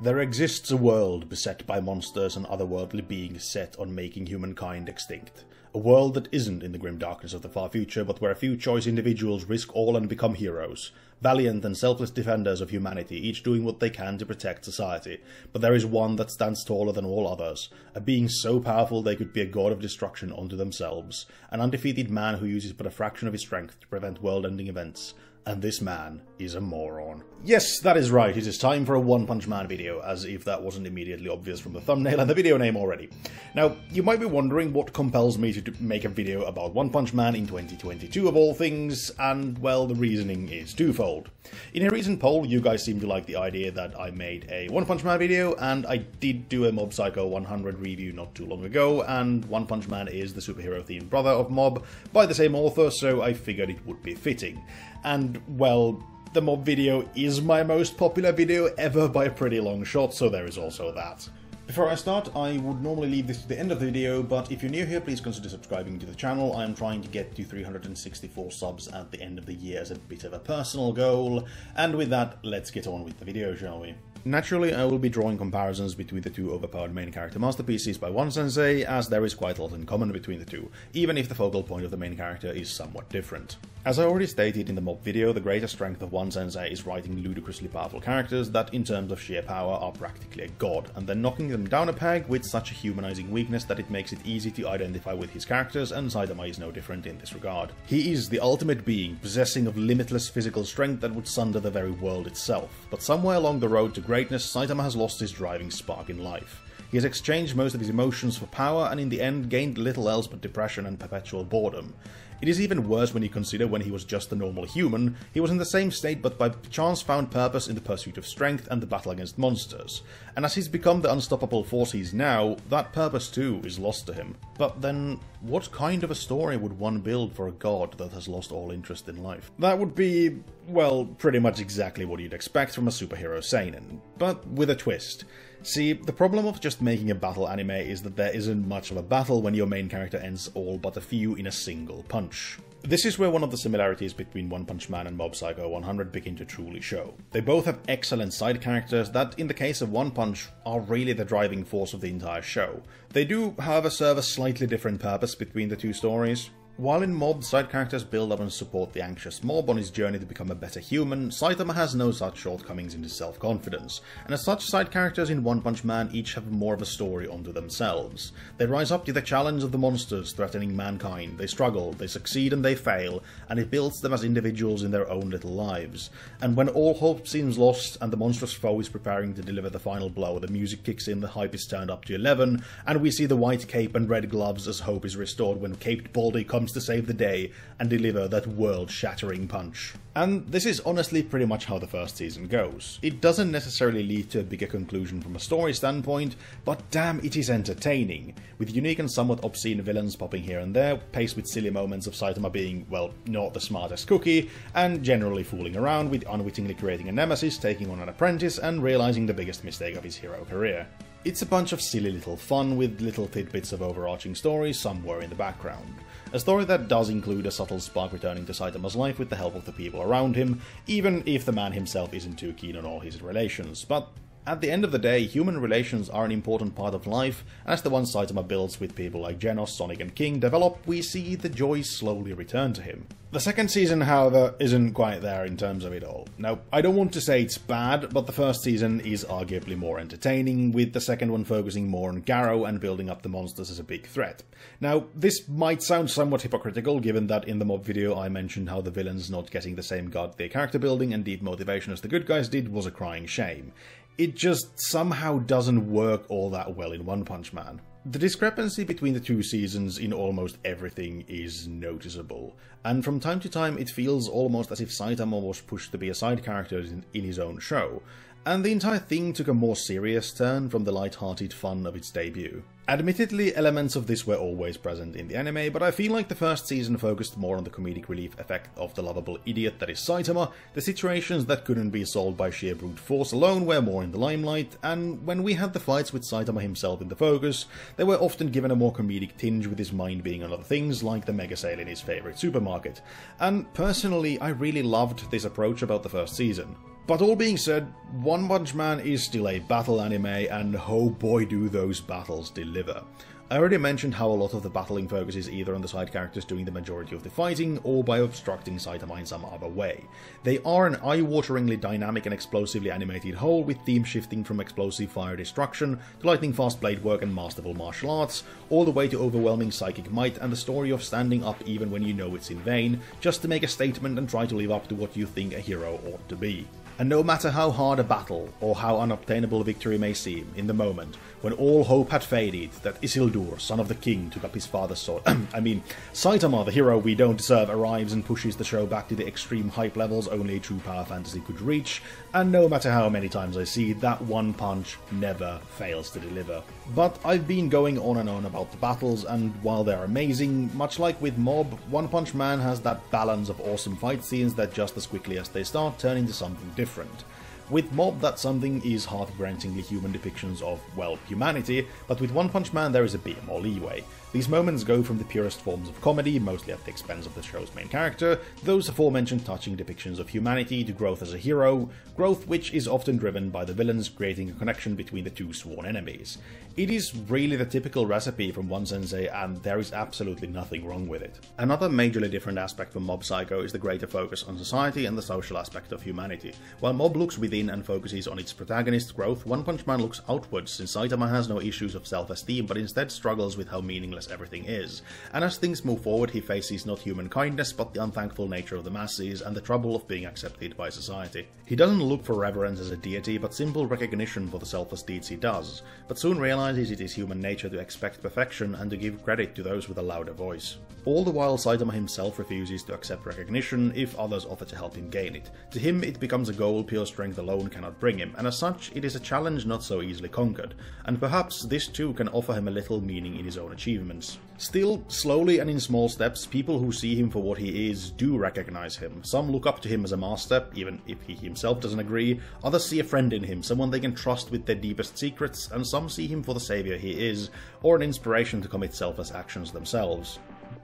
There exists a world beset by monsters and otherworldly beings set on making humankind extinct. A world that isn't in the grim darkness of the far future, but where a few choice individuals risk all and become heroes. Valiant and selfless defenders of humanity, each doing what they can to protect society. But there is one that stands taller than all others. A being so powerful they could be a god of destruction unto themselves. An undefeated man who uses but a fraction of his strength to prevent world-ending events. And this man is a moron. Yes, that is right, it is time for a One Punch Man video, as if that wasn't immediately obvious from the thumbnail and the video name already. Now, you might be wondering what compels me to make a video about One Punch Man in 2022 of all things, and well, the reasoning is twofold. In a recent poll, you guys seemed to like the idea that I made a One Punch Man video, and I did do a Mob Psycho 100 review not too long ago, and One Punch Man is the superhero-themed brother of Mob, by the same author, so I figured it would be fitting. And, well, the Mob video is my most popular video ever by a pretty long shot, so there is also that. Before I start, I would normally leave this to the end of the video, but if you're new here, please consider subscribing to the channel. I'm trying to get to 364 subs at the end of the year as a bit of a personal goal. And with that, let's get on with the video, shall we? Naturally, I will be drawing comparisons between the two overpowered main character masterpieces by one sensei, as there is quite a lot in common between the two, even if the focal point of the main character is somewhat different. As I already stated in the Mob video, the greatest strength of one sensei is writing ludicrously powerful characters that, in terms of sheer power, are practically a god, and then knocking them down a peg with such a humanizing weakness that it makes it easy to identify with his characters, and Saitama is no different in this regard. He is the ultimate being, possessing of limitless physical strength that would sunder the very world itself, but somewhere along the road to greatness, Saitama has lost his driving spark in life. He has exchanged most of his emotions for power, and in the end gained little else but depression and perpetual boredom. It is even worse when you consider when he was just a normal human, he was in the same state but by chance found purpose in the pursuit of strength and the battle against monsters. And as he's become the unstoppable force he is now, that purpose too is lost to him. But then, what kind of a story would one build for a god that has lost all interest in life? That would be, well, pretty much exactly what you'd expect from a superhero seinen, but with a twist. See, the problem of just making a battle anime is that there isn't much of a battle when your main character ends all but a few in a single punch. This is where one of the similarities between One Punch Man and Mob Psycho 100 begin to truly show. They both have excellent side characters that, in the case of One Punch, are really the driving force of the entire show. They do, however, serve a slightly different purpose between the two stories. While in Mob, side characters build up and support the anxious Mob on his journey to become a better human, Saitama has no such shortcomings in his self-confidence, and as such, side characters in One Punch Man each have more of a story unto themselves. They rise up to the challenge of the monsters threatening mankind, they struggle, they succeed and they fail, and it builds them as individuals in their own little lives. And when all hope seems lost and the monstrous foe is preparing to deliver the final blow, the music kicks in, the hype is turned up to 11, and we see the white cape and red gloves as hope is restored when Caped Baldy comes to save the day and deliver that world-shattering punch. And this is honestly pretty much how the first season goes. It doesn't necessarily lead to a bigger conclusion from a story standpoint, but damn, it is entertaining, with unique and somewhat obscene villains popping here and there, paced with silly moments of Saitama being, well, not the smartest cookie, and generally fooling around with unwittingly creating a nemesis, taking on an apprentice, and realizing the biggest mistake of his hero career. It's a bunch of silly little fun with little tidbits of overarching story somewhere in the background. A story that does include a subtle spark returning to Saitama's life with the help of the people around him, even if the man himself isn't too keen on all his relations, but at the end of the day, human relations are an important part of life, and as the ones Saitama builds with people like Genos, Sonic and King develop, we see the joys slowly return to him. The second season, however, isn't quite there in terms of it all. Now, I don't want to say it's bad, but the first season is arguably more entertaining, with the second one focusing more on Garou and building up the monsters as a big threat. Now, this might sound somewhat hypocritical, given that in the Mob video I mentioned how the villains not getting the same god-tier character building and deep motivation as the good guys did was a crying shame. It just somehow doesn't work all that well in One Punch Man. The discrepancy between the two seasons in almost everything is noticeable, and from time to time it feels almost as if Saitama was pushed to be a side character in his own show, and the entire thing took a more serious turn from the light-hearted fun of its debut. Admittedly, elements of this were always present in the anime, but I feel like the first season focused more on the comedic relief effect of the lovable idiot that is Saitama, the situations that couldn't be solved by sheer brute force alone were more in the limelight, and when we had the fights with Saitama himself in the focus, they were often given a more comedic tinge with his mind being on other things like the mega sale in his favourite supermarket, and personally I really loved this approach about the first season. But all being said, One Punch Man is still a battle anime, and oh boy do those battles deliver. I already mentioned how a lot of the battling focuses either on the side characters doing the majority of the fighting, or by obstructing Saitama in some other way. They are an eye-wateringly dynamic and explosively animated whole, with themes shifting from explosive fire destruction to lightning-fast blade work and masterful martial arts, all the way to overwhelming psychic might and the story of standing up even when you know it's in vain, just to make a statement and try to live up to what you think a hero ought to be. And no matter how hard a battle, or how unobtainable a victory may seem, in the moment, when all hope had faded, that Isildur, son of the king, took up his father's sword. Saitama, the hero we don't deserve, arrives and pushes the show back to the extreme hype levels only a true power fantasy could reach, and no matter how many times I see, that one punch never fails to deliver. But I've been going on and on about the battles, and while they're amazing, much like with Mob, One Punch Man has that balance of awesome fight scenes that just as quickly as they start turn into something different. With Mob, that something is heart-wrenchingly human depictions of, well, humanity, but with One Punch Man there is a bit more leeway. These moments go from the purest forms of comedy, mostly at the expense of the show's main character, those aforementioned touching depictions of humanity, to growth as a hero, growth which is often driven by the villains creating a connection between the two sworn enemies. It is really the typical recipe from One Sensei, and there is absolutely nothing wrong with it. Another majorly different aspect from Mob Psycho is the greater focus on society and the social aspect of humanity. While Mob looks within and focuses on its protagonist's growth, One Punch Man looks outwards, since Saitama has no issues of self-esteem but instead struggles with how meaningless everything is, and as things move forward he faces not human kindness but the unthankful nature of the masses and the trouble of being accepted by society. He doesn't look for reverence as a deity but simple recognition for the selfless deeds he does, but soon realizes it is human nature to expect perfection and to give credit to those with a louder voice. All the while Saitama himself refuses to accept recognition if others offer to help him gain it. To him it becomes a goal pure strength alone cannot bring him, and as such it is a challenge not so easily conquered, and perhaps this too can offer him a little meaning in his own achievements. Still, slowly and in small steps, people who see him for what he is do recognize him. Some look up to him as a master, even if he himself doesn't agree, others see a friend in him, someone they can trust with their deepest secrets, and some see him for the savior he is, or an inspiration to commit selfless actions themselves.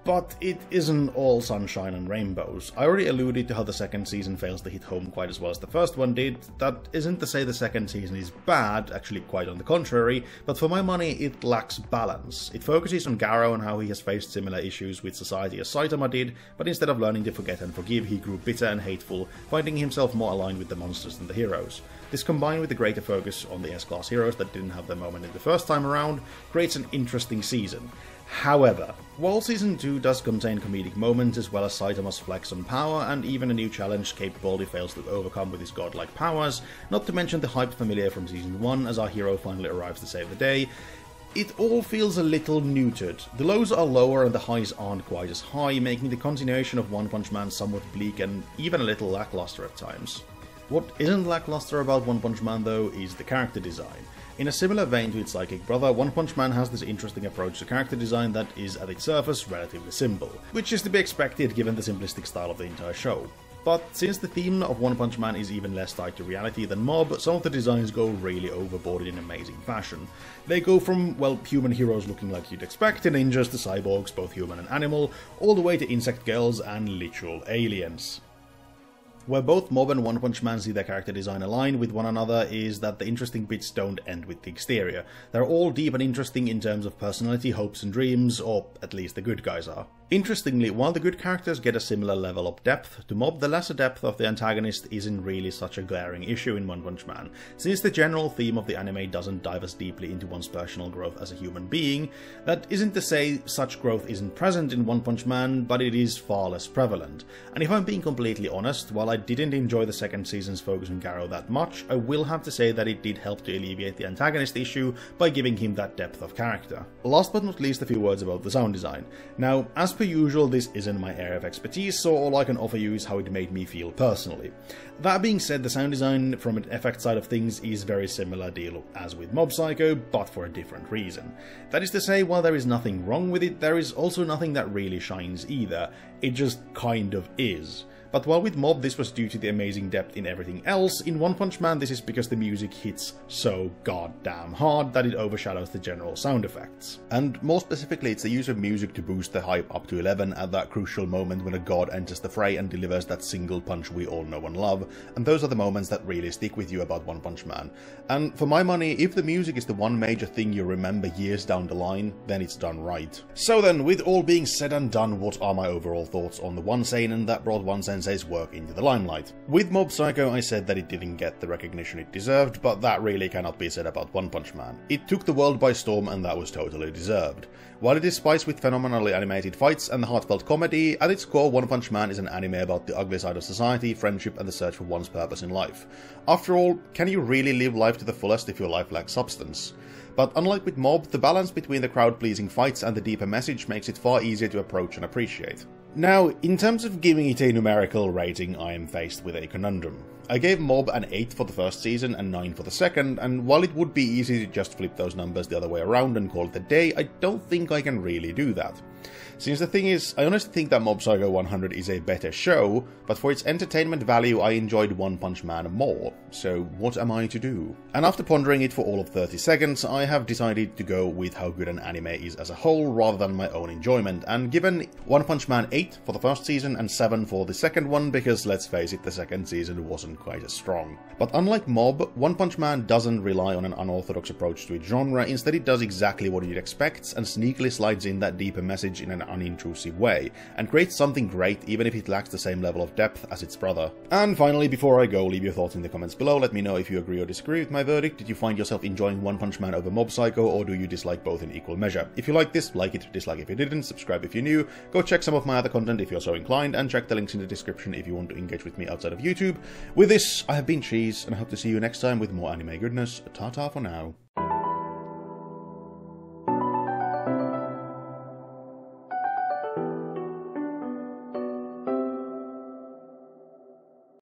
But it isn't all sunshine and rainbows. I already alluded to how the second season fails to hit home quite as well as the first one did. That isn't to say the second season is bad, actually quite on the contrary, but for my money it lacks balance. It focuses on Garo and how he has faced similar issues with society as Saitama did, but instead of learning to forget and forgive, he grew bitter and hateful, finding himself more aligned with the monsters than the heroes. This, combined with the greater focus on the S-class heroes that didn't have their moment in the first time around, creates an interesting season. However, while Season 2 does contain comedic moments as well as Saitama's flex on power and even a new challenge Capability fails to overcome with his godlike powers, not to mention the hype familiar from Season 1 as our hero finally arrives to save the day, it all feels a little neutered. The lows are lower and the highs aren't quite as high, making the continuation of One Punch Man somewhat bleak and even a little lackluster at times. What isn't lackluster about One Punch Man though is the character design. In a similar vein to its psychic brother, One Punch Man has this interesting approach to character design that is at its surface relatively simple, which is to be expected given the simplistic style of the entire show. But since the theme of One Punch Man is even less tied to reality than Mob, some of the designs go really overboard in amazing fashion. They go from, well, human heroes looking like you'd expect to ninjas to cyborgs, both human and animal, all the way to insect girls and literal aliens. Where both Mob and One Punch Man see their character design align with one another is that the interesting bits don't end with the exterior. They're all deep and interesting in terms of personality, hopes and dreams, or at least the good guys are. Interestingly, while the good characters get a similar level of depth, to Mob the lesser depth of the antagonist isn't really such a glaring issue in One Punch Man, since the general theme of the anime doesn't dive as deeply into one's personal growth as a human being. That isn't to say such growth isn't present in One Punch Man, but it is far less prevalent. And if I'm being completely honest, while I didn't enjoy the second season's focus on Garo that much, I will have to say that it did help to alleviate the antagonist issue by giving him that depth of character. Last but not least, a few words about the sound design. Now, as per usual, this isn't my area of expertise, so all I can offer you is how it made me feel personally. That being said, the sound design from an effect side of things is very similar deal as with Mob Psycho, but for a different reason. That is to say, while there is nothing wrong with it, there is also nothing that really shines either. It just kind of is. But while with Mob this was due to the amazing depth in everything else, in One Punch Man this is because the music hits so goddamn hard that it overshadows the general sound effects. And more specifically, it's the use of music to boost the hype up to 11 at that crucial moment when a god enters the fray and delivers that single punch we all know and love, and those are the moments that really stick with you about One Punch Man. And for my money, if the music is the one major thing you remember years down the line, then it's done right. So then, with all being said and done, what are my overall thoughts on the one seinen that brought One Sensei's work into the limelight? With Mob Psycho, I said that it didn't get the recognition it deserved, but that really cannot be said about One Punch Man. It took the world by storm, and that was totally deserved. While it is spiced with phenomenally animated fights and heartfelt comedy, at its core One Punch Man is an anime about the ugly side of society, friendship, and the search for one's purpose in life. After all, can you really live life to the fullest if your life lacks substance? But unlike with Mob, the balance between the crowd-pleasing fights and the deeper message makes it far easier to approach and appreciate. Now, in terms of giving it a numerical rating, I am faced with a conundrum. I gave Mob an 8 for the first season and 9 for the second, and while it would be easy to just flip those numbers the other way around and call it a day, I don't think I can really do that. Since the thing is, I honestly think that Mob Psycho 100 is a better show, but for its entertainment value I enjoyed One Punch Man more, so what am I to do? And after pondering it for all of 30 seconds, I have decided to go with how good an anime is as a whole rather than my own enjoyment, and given One Punch Man 8 for the first season and 7 for the second one, because let's face it, the second season wasn't quite as strong. But unlike Mob, One Punch Man doesn't rely on an unorthodox approach to its genre, instead it does exactly what it expects and sneakily slides in that deeper message in an unintrusive way, and creates something great even if it lacks the same level of depth as its brother. And finally, before I go, leave your thoughts in the comments below, let me know if you agree or disagree with my verdict. Did you find yourself enjoying One Punch Man over Mob Psycho, or do you dislike both in equal measure? If you like this, like it, dislike if you didn't, subscribe if you're new, go check some of my other content if you're so inclined, and check the links in the description if you want to engage with me outside of YouTube. With this, I have been Cheese, and I hope to see you next time with more anime goodness. Ta-ta for now.